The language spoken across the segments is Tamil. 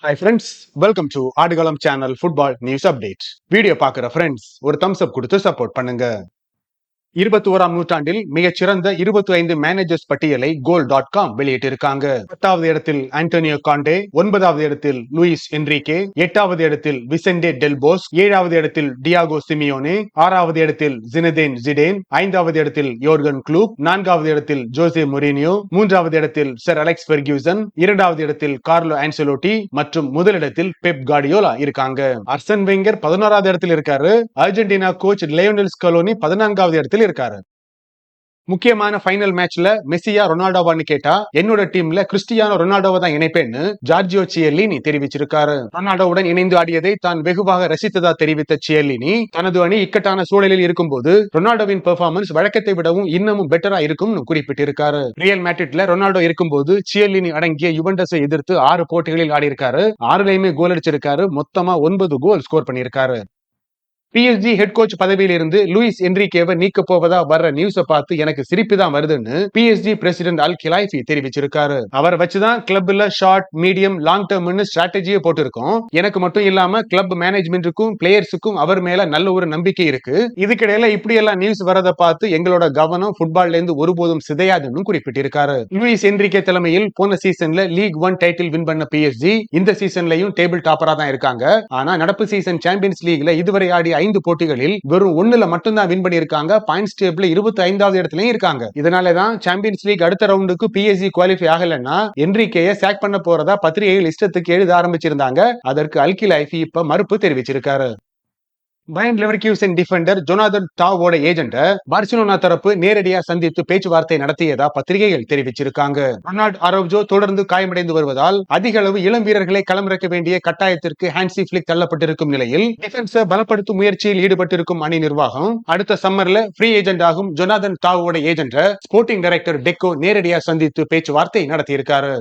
Hi friends, welcome to Aadukalam channel football news update. Video பார்க்குற ஃப்ரெண்ட்ஸ் ஒரு தம்ஸ் அப் கொடுத்து சப்போர்ட் பண்ணுங்க. 21ஆம் நூற்றாண்டில் மிகச்சிறந்த 25 மேனேஜர்ஸ் பட்டியலை goal.com வெளியிட்டிருக்காங்க. 10வது இடத்தில் ஆண்டோனியோ காண்டே, 9வது இடத்தில் லூயிஸ் என்ரிகே, 8வது இடத்தில் விசென்டே டெல் போஸ், 7வது இடத்தில் டியாகோ சிமியோனே, 6வது இடத்தில் ஜினதேன் ஜிடேன், 5வது இடத்தில் யோர்கன் க்ளூப், 4வது இடத்தில் ஜோசே மொரினியோ, 3வது இடத்தில் சர் அலெக்ஸ் ஃபெர்கியூசன், 2வது இடத்தில் கார்லோ ஆன்செலோட்டி மற்றும் முதலிடத்தில் பெப் கார்டியோலா இருக்காங்க. அர்சன் வெங்கர் 11வது இடத்தில் இருக்காரு. அர்ஜென்டினா கோச் லியோனல் ஸ்கலோனி 14வது இடத்தில் இருக்காரு. முக்கியமான ஃபைனல் மேட்ச்ல மெஸ்ஸியா ரொனால்டோவான்னு கேட்டா என்னோட டீம்ல கிறிஸ்டியானோ ரொனால்டோவை தான் இணைப்பேன்னு ஜார்ஜியோ சியர்லினி தெரிவிச்சிருக்காரு. ரொனால்டோவுடன் இணைந்து ஆடியதை தான் வெகுவாக ரசித்ததா தெரிவித்த சியர்லினி தனது அணி இக்கட்டான சூழலில் இருக்கும்போது ரொனால்டோவின் பெர்ஃபார்மன்ஸ் வழக்கத்தை விடவும் இன்னமும் பெட்டரா இருக்கும்னு குறிப்பிட்டிருக்காரு. ரியல் மேட்ரிட்ல ரொனால்டோ இருக்கும்போது சியர்லினி அடங்கிய யுவென்டஸை எதிர்த்து 6 போட்டிகளில் ஆடி இருக்காரு. 6லையுமே கோல் அடிச்சிருக்காரு. மொத்தமா 9 கோல் ஸ்கோர் பண்ணியிருக்காரு. PSG ஹெட் கோச் பதவியில் இருந்து லூயிஸ் என்ரிகேவை நீக்க போவதா வர்ற நியூஸை பார்த்து எனக்கு சிரிப்பு தான் வருதுன்னு PSG பிரசிடென்ட் அல் கிலாய்ஃபி தெரிவிச்சிருக்காரு. அவரை வச்சுதான் கிளப்ல ஷார்ட், மீடியம், லாங் டேர்ம்னு ஸ்ட்ராட்டஜியை போட்டிருக்கோம். எனக்கு மட்டும் இல்லாம கிளப் மேனேஜ்மெண்ட்டுக்கும் பிளேயர்ஸுக்கும் அவர் மேல நல்ல ஒரு நம்பிக்கை இருக்கு. இதுக்கிடையில இப்படி எல்லாம் நியூஸ் வரதை பார்த்து எங்களோட கவனம் ஃபுட்பால்ல இருந்து ஒருபோதும் சிதையாதுன்னு குறிப்பிட்டிருக்காரு. லூயிஸ் என்ரிகே தலைமையில் போன சீசன்ல லீக் 1 டைட்டில் வின் பண்ண PSG இந்த சீசன்லயும் டேபிள் டாப்பரா தான் இருக்காங்க. ஆனா நடப்பு சீசன் சாம்பியன்ஸ் லீக்ல இதுவரை ஆடி 5 போட்டிகளில் வெறும் 1ல மட்டும்தான் வின் பண்ணிருக்காங்க. பாயிண்ட்ஸ் டேபிள்ல 25வது இடத்துலயும் இருக்காங்க. இதனாலதான் சாம்பியன்ஸ் லீக் அடுத்த ரவுண்டுக்கு PSG குவாலிஃபை ஆகலன்னா என்ரிகேயை சாக் பண்ண போறதா பத்திரிகையில் இஷ்டத்துக்கு எழுத ஆரம்பிச்சிருந்தாங்க. அதற்கு அல் கிலாய்ஃபி இப்ப மறுப்பு தெரிவிச்சிருக்காரு. பயன் லெவர்கியூசன் டிஃபெண்டர் ஜொனாதன் டாவோட ஏஜென்ட பார்சிலோனா தரப்பு நேரடியா சந்தித்து பேச்சுவார்த்தை நடத்தியதா பத்திரிகைகள் தெரிவிச்சிருக்காங்க. ரொனால்ட் அரௌஜோ தொடர்ந்து காயமடைந்து வருவதால் அதிக அளவு இளம் வீரர்களை களமிறக்க வேண்டிய கட்டாயத்திற்கு ஹான்சி ஃபிளிக் தள்ளப்பட்டிருக்கும் நிலையில் டிஃபென்ஸை பலப்படுத்தும் முயற்சியில் ஈடுபட்டிருக்கும் அணி நிர்வாகம் அடுத்த சம்மர்ல ஃப்ரீ ஏஜென்ட் ஆகும் ஜொனாதன் டாவோட ஏஜென்ட ஸ்போர்ட்டிங் டைரக்டர் டெக்கோ நேரடியா சந்தித்து பேச்சுவார்த்தை நடத்தியிருக்காரு.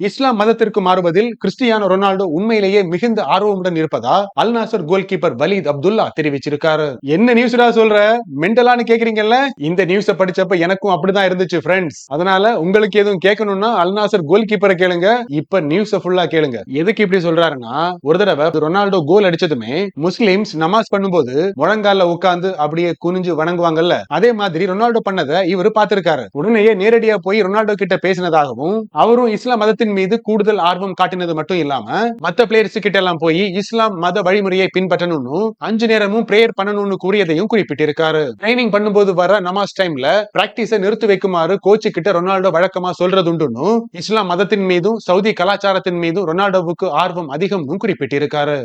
இஸ்லாம் மதத்திற்கு மாறுவதில் கிறிஸ்டியானோ ரொனால்டோ உண்மையிலேயே மிகுந்த ஆர்வமுடன் இருப்பதா Al Nassr goal keeper Waleed Abdullah தெரிவிச்சிருக்காரு. என்ன நியூஸ்டா சொல்ற, மெண்டலான்னு கேக்குறீங்கல்ல? இந்த நியூஸ படிச்சப்ப எனக்கும் அப்படிதான் இருந்துச்சு ஃப்ரெண்ட்ஸ். அதனால உங்களுக்கு எதுவும் கேட்கணும்னா அல் நாசர் கோல் கீப்பரை கேளுங்க. இப்ப நியூஸ ஃபுல்லா கேளுங்க. எதுக்கு இப்படி சொல்றாருன்னா, ஒரு தடவை ரொனால்டோ கோல் அடிச்சதுமே முஸ்லிம்ஸ் நமாஸ் பண்ணும்போது முழங்கால உட்கார்ந்து அப்படியே குனிஞ்சு வணங்குவாங்கல்ல, அதே மாதிரி ரொனால்டோ பண்ணதை இவரு பார்த்திருக்காரு. உடனேயே நேரடியா போய் ரொனால்டோ கிட்ட பேசினதாகவும் அவரும் இஸ்லாம் மதத்தின் மீது கூடுதல் ஆர்வம் காட்டினது மட்டும் இல்லாம மத்த பிளேயர்ஸ் கிட்ட எல்லாம் போய் இஸ்லாம் மத வழிமுறையை பின்பற்றணும்னு 5 நேரமும் பிரேயர் பண்ணணும்னு கூறியதையும் குறிப்பிட்டிருக்காரு. ட்ரைனிங் பண்ணும்போது வர நமாஸ் டைம்ல பிராக்டிஸை நிறுத்தி வைக்குமாறு கோச்சு கிட்ட ரொனால்டோ வழக்கமா சொல்றதுண்டுன்னு இஸ்லாம் மதத்தின் மீதும் சவுதி கலாச்சாரத்தின் மீதும் ரொனால்டோவுக்கு ஆர்வம் அதிகம்னு குறிப்பிட்டிருக்காரு.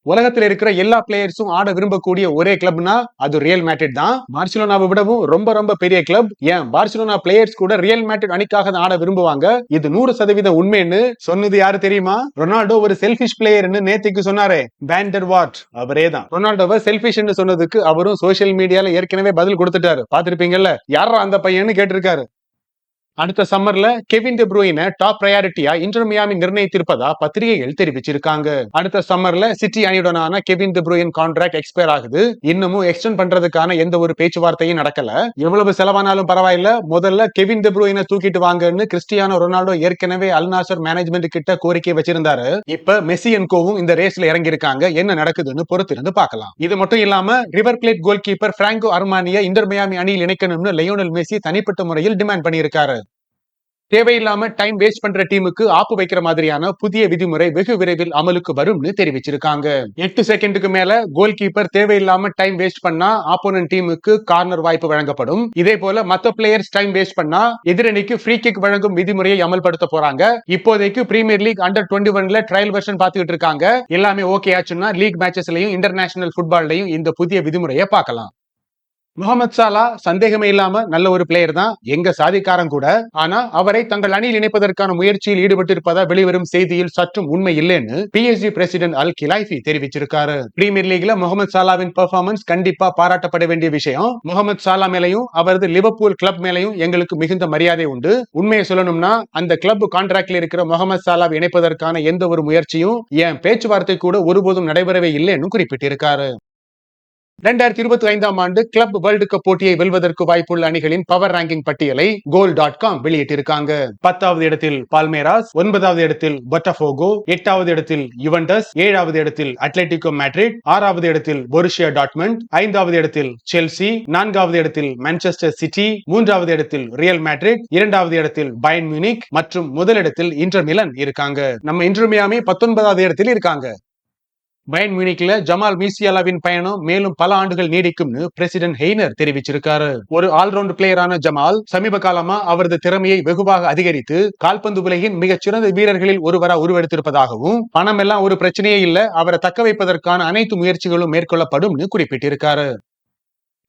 உலகத்தில் இருக்கிற எல்லா பிளேயர்ஸும் ஆட விரும்பக்கூடிய ஒரே கிளப்னா அது ரியல் மேட்ரிட் தான். பார்சிலோனாவை விடவும் ரொம்ப ரொம்ப பெரிய கிளப். ஏன் பார்சிலோனா பிளேயர்ஸ் கூட ரியல் மேட்ரிட் அணிக்காக ஆட விரும்புவாங்க. இது 100% உண்மைன்னு சொன்னது யாரு தெரியுமா? ரொனால்டோ ஒரு செல்ஃபிஷ் பிளேயர்னு நேத்துக்கு சொன்னாரே வேன் டெர் வார்ட், அவரே தான். ரொனால்டோவை செல்ஃபிஷ்னு சொன்னதுக்கு அவரும் சோசியல் மீடியால ஏற்கனவே பதில் கொடுத்துட்டாரு. பாத்திருப்பீங்கல்ல, யாரா அந்த பையன்னு கேட்டிருக்காரு. அடுத்த சம்மர்ல கெவின் டி ப்ரூயினை டாப் பிரையாரிட்டியா இன்டர் மியாமி நிர்ணயித்திருப்பதா பத்திரிகைகள் தெரிவிச்சிருக்காங்க. அடுத்த சம்மர்ல சிட்டி அணியுடனான Kevin De Bruyne contract expire ஆகுது. இன்னமும் எக்ஸ்டெண்ட் பண்றதுக்கான எந்த ஒரு பேச்சுவார்த்தையும் நடக்கல. எவ்வளவு செலவானாலும் பரவாயில்ல, முதல்ல கெவின் டி ப்ரூயினை தூக்கிட்டு வாங்கன்னு கிறிஸ்டியானோ ரொனால்டோ ஏற்கனவே அல் நாசர் மேனேஜ்மெண்ட் கிட்ட கோரிக்கை வச்சிருந்தாரு. இப்ப மெஸ்ஸி அண்ட் கோவும் இந்த ரேஸ்ல இறங்கி இருக்காங்க. என்ன நடக்குதுன்னு பொறுத்திருந்து பார்க்கலாம். இது மட்டும் இல்லாம River Plate goalkeeper Franco அர்மானியை இன்டர் மியாமி அணியில் இணைக்கணும்னு லியோனல் மெஸ்ஸி தனிப்பட்ட முறையில் டிமாண்ட் பண்ணியிருக்காரு. தேவையில்லாம டைம் வேஸ்ட் பண்ற டீமுக்கு ஆப்பு வைக்கிற மாதிரியான புதிய விதிமுறை வெகு விரைவில் அமலுக்கு வரும்னு தெரிவிச்சிருக்காங்க. 8 செகண்டுக்கு மேல கோல் கீப்பர் தேவையில்லாம டைம் வேஸ்ட் பண்ணா ஆப்போனன்ட் டீமுக்கு கார்னர் வாய்ப்பு வழங்கப்படும். இதே போல மத்த பிளேயர்ஸ் டைம் வேஸ்ட் பண்ணா எதிரணிக்கு ஃப்ரீ கிக் வழங்கும் விதிமுறையை அமல்படுத்த போறாங்க. இப்போதைக்கு பிரீமியர் லீக் அண்டர் 21ல ட்ரையல் வெர்ஷன் பார்த்துக்கிட்டு இருக்காங்க. எல்லாமே ஓகே ஆச்சுன்னா லீக் மேட்சஸ்லயும் இன்டர்நேஷனல் ஃபுட்பால்லையும் இந்த புதிய விதிமுறையை பார்க்கலாம். முகமது சாலா சந்தேகமே இல்லாம நல்ல ஒரு பிளேயர் தான், எங்க சாதிக்காரன் கூட. ஆனா அவரை தங்கள் அணியில் இணைப்பதற்கான முயற்சியில் ஈடுபட்டிருப்பதா வெளிவரும் செய்தியில் சற்றும் உண்மை இல்லைன்னு PSG பிரசிடென்ட் அல் கிலாய்ஃபி தெரிவிச்சிருக்காரு. பிரீமியர் லீக்ல முகமது சாலாவின் பெர்ஃபார்மன்ஸ் கண்டிப்பா பாராட்டப்பட வேண்டிய விஷயம். முகமது சாலா மேலையும் அவரது லிவர்பூல் கிளப் மேலையும் எங்களுக்கு மிகுந்த மரியாதை உண்டு. உண்மையை சொல்லணும்னா அந்த கிளப் கான்ட்ராக்ட்ல இருக்கிற முகமது சாலாவை இணைப்பதற்கான எந்த ஒரு முயற்சியும் என் பேச்சுவார்த்தை கூட ஒருபோதும் நடைபெறவே இல்லைன்னு குறிப்பிட்டிருக்காரு. 2025ஆம் ஆண்டு கிளப் வேர்ல்டு கப் போட்டியை வெல்வதற்கு வாய்ப்புள்ள அணிகளின் பவர் ரேங்கிங் பட்டியலை goal.com வெளியிட்டிருக்காங்க. 10வது இடத்தில் பால்மேராஸ், 9வது இடத்தில் பொட்டபோகோ, 8வது இடத்தில் யுவென்டஸ், 7வது இடத்தில் அட்லெட்டிகோ மேட்ரிட், 6வது இடத்தில் பொருசியா டாட்மண்ட், 5வது இடத்தில் செல்சி, 4வது இடத்தில் மான்செஸ்டர் சிட்டி, 3வது இடத்தில் ரியல் மேட்ரிட், 2வது இடத்தில் பயர்ன் மியூனிக் மற்றும் முதலிடத்தில் இன்டர் மிலன் இருக்காங்க. நம்ம இன்டர் மியாமி 19வது இடத்தில் இருக்காங்க. பயர்ன் மியூனிக்ல ஜமால் மீசியாலாவின் பயணம் மேலும் பல ஆண்டுகள் நீடிக்கும்னு பிரசிடென்ட் ஹெய்னர் தெரிவிச்சிருக்காரு. ஒரு ஆல்ரவுண்ட் பிளேயரான ஜமால் சமீப காலமா அவரது திறமையை வெகுவாக அதிகரித்து கால்பந்து உலகின் மிகச்சிறந்த வீரர்களில் ஒருவரா உருவெடுத்திருப்பதாகவும், பணம் எல்லாம் ஒரு பிரச்சனையே இல்ல, அவரை தக்க வைப்பதற்கான அனைத்து முயற்சிகளும் மேற்கொள்ளப்படும்னு குறிப்பிட்டிருக்காரு.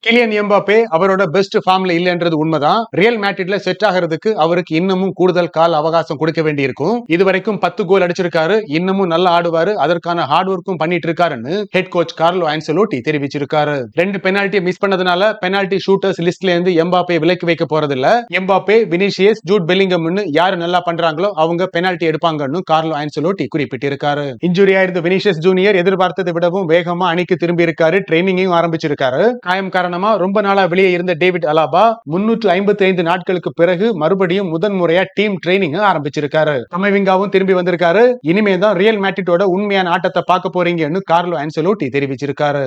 கிலியன் எம்பாப்பே அவரோட பெஸ்ட் ஃபார்ம்ல இல்லன்றது உண்மைதான். ரியல் மேட்ரிட்ல செட் ஆகிறதுக்கு அவருக்கு இன்னமும் கூடுதல் கால அவகாசம் கொடுக்க வேண்டியிருக்கும். இதுவரைக்கும் 10 கோல் அடிச்சிருக்காரு, இன்னமும் நல்லா ஆடுவாரு, அதற்கான ஹார்ட் ஒர்க்கும் பண்ணிட்டு இருக்காருன்னு ஹெட் கோச் கார்லோ ஆன்செலோட்டி தெரிவிச்சிருக்காரு. 2 பெனால்டி மிஸ் பண்ணதுனால பெனால்டி ஷூட்டர்ஸ் லிஸ்ட்ல இருந்து எம்பாப்பே விலக்கி வைக்க போறது இல்ல. எம்பாப்பே, வினிசியஸ், ஜூட் பெல்லிங்கம்னு யாரு நல்லா பண்றாங்களோ அவங்க பெனால்டி எடுப்பாங்கன்னு கார்லோ ஆன்செலோட்டி குறிப்பிட்டிருக்காரு. இன்ஜுரியா இருந்த வினிசியஸ் ஜூனியர் எதிர்பார்த்ததை விடவும் வேகமா அணிக்கு திரும்பி இருக்காரு, ட்ரைனிங்கையும் ஆரம்பிச்சிருக்காரு. காயம் காரணமா ரொம்ப நாளா வெளியே இருந்த டேவிட் அலாபா 355 நாட்களுக்கு பிறகு மறுபடியும் முதன்முறையா டீம் ட்ரைனிங் ஆரம்பிச்சிருக்காரு. கமவிங்காவும் திரும்பி வந்திருக்காரு. இனிமே தான் ரியல் மேட்ரிட்டோட உண்மையான ஆட்டத்தை பார்க்க போறீங்கன்னு கார்லோ ஆன்செலோட்டி தெரிவிச்சிருக்காரு.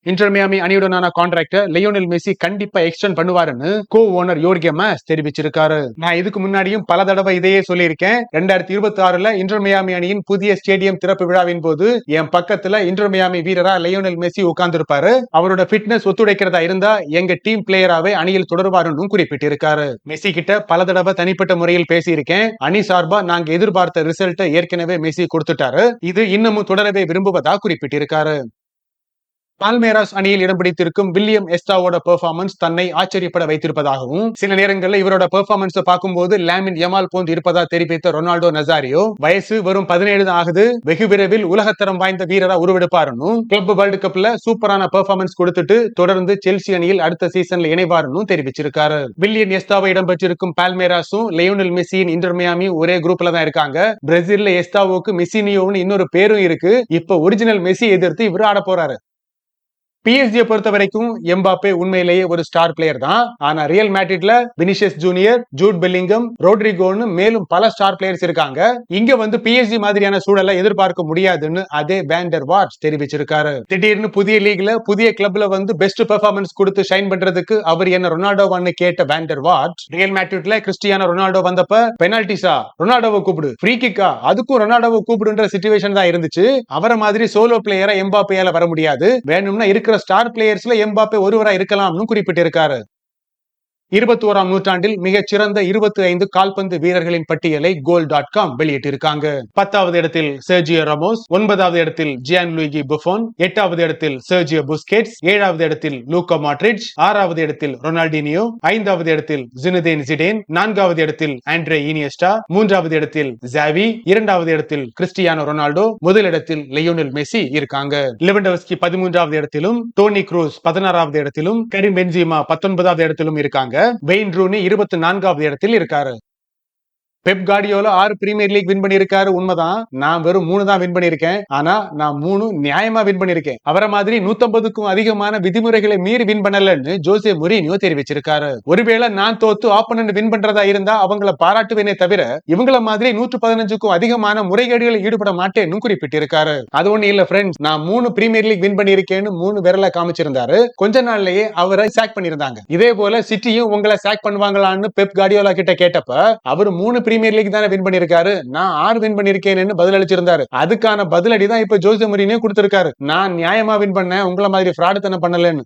இன்டர் மியாமி அணியுடனான கான்ட்ராக்ட லியோனல் மெஸ்ஸி கண்டிப்பா எக்ஸ்டெண்ட் பண்ணுவாருன்னு கோ ஓனர் யோர்கே மாஸ் தெரிவிச்சிருக்காரு. நான் இதுக்கு முன்னாடியும் பல தடவை இதையே சொல்லியிருக்கேன். 2026ல இன்டர் மியாமி அணியின் புதிய ஸ்டேடியம் திறப்பு விழாவின் போது என் பக்கத்துல இன்டர் மியாமி வீரரா லியோனல் மெஸ்ஸி உட்கார்ந்திருப்பாரு. அவரோட ஃபிட்னஸ் ஒத்துழைக்கிறதா இருந்தா எங்க டீம் பிளேயராவே அணியில் தொடர்வாருன்னு குறிப்பிட்டிருக்காரு. மெஸ்ஸி கிட்ட பல தடவை தனிப்பட்ட முறையில் பேசியிருக்கேன். அணி சார்பா நாங்க எதிர்பார்த்த ரிசல்ட்டை ஏற்கனவே மெஸ்ஸி கொடுத்துட்டாரு. இது இன்னமும் தொடரவே விரும்புவதா குறிப்பிட்டிருக்காரு. பால்மேராஸ் அணியில் இடம் பிடித்திருக்கும் வில்லியம் எஸ்டாவோட பெர்ஃபார்மன்ஸ் தன்னை ஆச்சரியப்பட வைத்திருப்பதாகவும், சில நேரங்களில் இவரோட பெர்ஃபார்மன்ஸ் பார்க்கும்போது லாமின் யமால் போன்று இருப்பதா தெரிவித்த ரொனால்டோ நசாரியோ, வயசு வெறும் 17 தான் ஆகுது, வெகு விரைவில் உலகத்தரம் வாய்ந்த வீரரா உருவெடுப்பாருன்னு, கிளப் வேர்ல்டு கப்ல சூப்பரான பெர்ஃபார்மன்ஸ் கொடுத்துட்டு தொடர்ந்து செல்சி அணியில் அடுத்த சீசன்ல இணைவாருன்னு தெரிவிச்சிருக்காரு. வில்லியம் எஸ்டாவை இடம்பெற்றிருக்கும் பால்மேராஸும் லியோனல் மெஸ்ஸியின் இன்டர் மியாமி ஒரே குரூப்ல தான் இருக்காங்க. பிரேசில்ல எஸ்டாவோக்கு மெஸ்ஸினியோன்னு இன்னொரு பேரும் இருக்கு. இப்ப ஒரிஜினல் மெஸ்ஸி எதிர்த்து இவர் ஆட போறாரு. PSG பொறுத்த வரைக்கும் எம்பாப்பே உண்மையிலேயே ஒரு ஸ்டார் பிளேயர் தான். ஆனா ரியல் மேட்ரிட்ல வினிசியஸ் ஜூனியர், ஜூட் பெல்லிங்கம், ரோட்ரிகோன்னு மேலும் பல ஸ்டார் பிளேயர்ஸ் இருக்காங்க. இங்க வந்து PSG மாதிரியான சூழலை எதிர்பார்க்க முடியாதுன்னு அதே வேண்டர் வார்ட்ஸ் தெரிவிச்சிருக்காரு. திடீர்னு புதிய லீக்ல புதிய கிளப்ல வந்து பெஸ்ட் பெர்ஃபார்மன்ஸ் கொடுத்து ஷைன் பண்றதுக்கு அவர் என்ன ரொனால்டோவான்னு கேட்ட வேண்டர் வார்ட்ஸ், ரியல் மேட்ரிட்ல கிறிஸ்டியானோ ரொனால்டோ வந்தப்ப பெனால்டிஸா ரொனால்டோவை கூப்பிடு, ஃப்ரீ கிக்கா அதுக்கும் ரொனால்டோவை கூப்பிடுன்ற சிச்சுவேஷன் தான் இருந்துச்சு. அவரை மாதிரி சோலோ பிளேயரா எம்பாப்பேயால வர முடியாது. வேணும்னா இருக்கிற ஸ்டார் பிளேயர்ஸ்ல எம்பாப்பே ஒருவரா இருக்கலாம்னு குறிப்பிட்டிருக்காரு. 21ஆம் நூற்றாண்டில் மிகச்சிறந்த 25 கால்பந்து வீரர்களின் பட்டியலை goal.com வெளியிட்டிருக்காங்க. 10வது இடத்தில் செர்ஜியோ ராமோஸ், 9வது இடத்தில் ஜியான் லூயிகி புஃபோன், 8வது இடத்தில் செர்ஜியோ புஸ்கெட்ஸ், 7வது இடத்தில் லூகா மாட்ரிச், 6வது இடத்தில் ரொனால்டினியோ, 5வது இடத்தில் ஜினேடின் ஜிடேன், 4வது இடத்தில் ஆண்ட்ரே இனியஸ்டா, 3வது இடத்தில் ஜாவி, 2வது இடத்தில் கிறிஸ்டியானோ ரொனால்டோ, முதலிடத்தில் லியோனல் மெஸ்ஸி இருக்காங்க. லெவண்டோவ்ஸ்கி 13வது இடத்திலும், டோனி க்ரூஸ் 16வது இடத்திலும், கரீம் பென்சிமா 19வது இடத்திலும் இருக்காங்க. வெயின் ரூனி 24வது இடத்தில் இருக்காரு. Pep Guardiola 6 premier league win பண்ணிருக்காரு, உண்மைதான். நான் வெறும் 3 தான் வின் பண்ணிருக்கேன். ஆனா நான் 3 நியாயமா வின் பண்ணிருக்கேன். அவரை மாதிரி 150க்கும் அதிகமான விதிமுறைகளை மீறி வின் பண்ணலன்னு ஜோசே மொரினியோ தெரிவிச்சிருக்காரு. ஒருவேளை நான் தோத்து ஆப்போனன்ட் வின் பண்றதா இருந்தா அவங்கள பாராட்டுவேனே தவிர இவங்கள மாதிரி 115க்கும் அதிகமான முறைகேடுகளில் ஈடுபட மாட்டேன்னு குறிப்பிட்டிருக்காரு. அது ஒண்ணு இல்ல ஃப்ரெண்ட்ஸ், நான் 3 பிரீமியர் லீக் வின் பண்ணிருக்கேன்னு 3 விரல காமிச்சிருந்தாரு. கொஞ்ச நாள்லயே அவரை சாக் பண்ணிருந்தாங்க. இதே போல சிட்டியும் உங்களை சாக் பண்ணுவாங்களான்னு பெப் கார்டியோலா கிட்ட கேட்டப்ப அவர் 3 பிரீமியர் லீக் தானே வின் பண்ணிருக்காரு, நான் 6 வின் பண்ணிருக்கேன்னு பதில் அளிச்சிருந்தாரு. அதுக்கான பதிலடி தான் இப்ப ஜோசே மொரினியோ கொடுத்திருக்காரு. நான் நியாயமா வின் பண்ணேன், உங்களை மாதிரி ஃப்ராடுத்தனம் பண்ணலன்னு.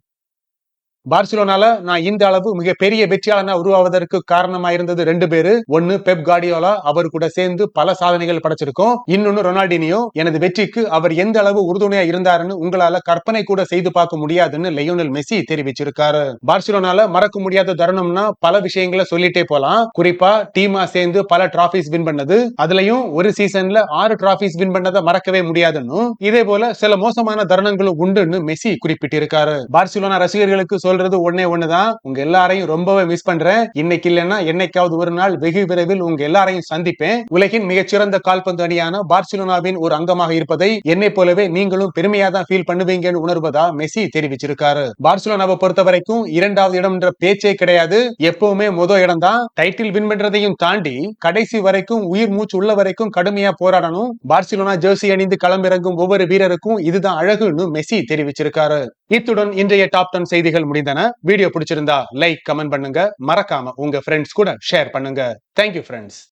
பார்சிலோனால நான் இந்த அளவு மிகப்பெரிய வெற்றியாளனா உருவாவதற்கு காரணமா இருந்தது 2 பேரு. ஒன்னு பெப் கார்டியோலா, அவர் கூட சேர்ந்து பல சாதனைகள் படைச்சிருக்கோம். இன்னொன்னு ரொனால்டினியோ. எனது வெற்றிக்கு அவர் எந்த அளவு உறுதுணையா இருந்தாருன்னு உங்களால கற்பனை கூட செய்து பார்க்க முடியாதுன்னு லியோனல் மெஸ்ஸி தெரிவிச்சிருக்காரு. பார்சிலோனால மறக்க முடியாத தருணம்னா பல விஷயங்களை சொல்லிட்டே போலாம். குறிப்பா டீமா சேர்ந்து பல டிராபிஸ் வின் பண்ணது, அதுலயும் ஒரு சீசன்ல 6 டிராபிஸ் வின் பண்ணதை மறக்கவே முடியாதுன்னு, இதே போல சில மோசமான தருணங்களும் உண்டுன்னு மெஸ்ஸி குறிப்பிட்டிருக்காரு. பார்சிலோனா ரசிகர்களுக்கு சொல்ற சொல்றது ஒன்னே ஒண்ணுதான், உங்க எல்லாரையும் ரொம்பவே மிஸ் பண்றேன். இன்னைக்கு இல்லைன்னா என்னைக்காவது ஒரு நாள் வெகு விரைவில் உங்க எல்லாரையும் சந்திப்பேன். உலகின் மிகச்சிறந்த கால்பந்து அணியான பார்சிலோனாவின் ஒரு அங்கமாக இருப்பதை என்னை போலவே நீங்களும் பெருமையா தான் ஃபீல் பண்ணுவீங்கன்னு உணர்வதா மெஸ்ஸி தெரிவிச்சிருக்காரு. பார்சிலோனாவை பொறுத்த வரைக்கும் 2வது இடம் என்ற பேச்சே கிடையாது. எப்பவுமே முதல் இடம் தான். டைட்டில் வின் பண்றதையும் தாண்டி கடைசி வரைக்கும் உயிர் மூச்சு உள்ள வரைக்கும் கடுமையா போராடணும். பார்சிலோனா ஜெர்சி அணிந்து களமிறங்கும் ஒவ்வொரு வீரருக்கும் இதுதான் அழகுன்னு மெஸ்ஸி தெரிவிச்சிருக்காரு. இத்துடன் இன்றைய டாப் 10 செய்திகள் முடிந்தன. வீடியோ பிடிச்சிருந்தா லைக், கமெண்ட் பண்ணுங்க. மறக்காம உங்க ஃப்ரெண்ட்ஸ் கூட ஷேர் பண்ணுங்க. Thank you friends.